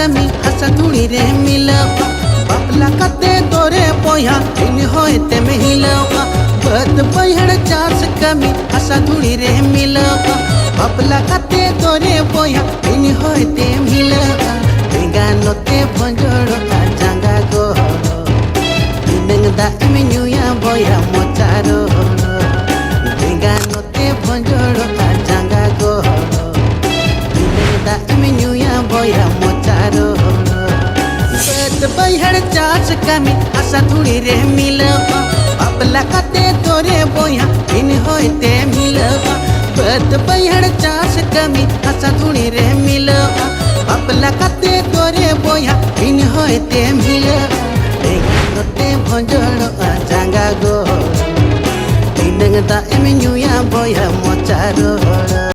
kami asa thuri re milawa bapla kate tore poya in hoite me hilawa bat bahar chas kami asa thuri re milawa bapla kate tore poya in hoite me hilawa enganote bonjoro ajanga go ineng da menyuya boya mocharo enganote bonjoro ajanga go menyuya boya mocharo bet bahar chas kami asa thuri re milawa bapla kate tore boya in hoite milawa bet bahar chas kami asa thuri re milawa bapla kate tore boya in hoite milawa enganote bonjoro ajanga go ineng da menyuya boya mocharo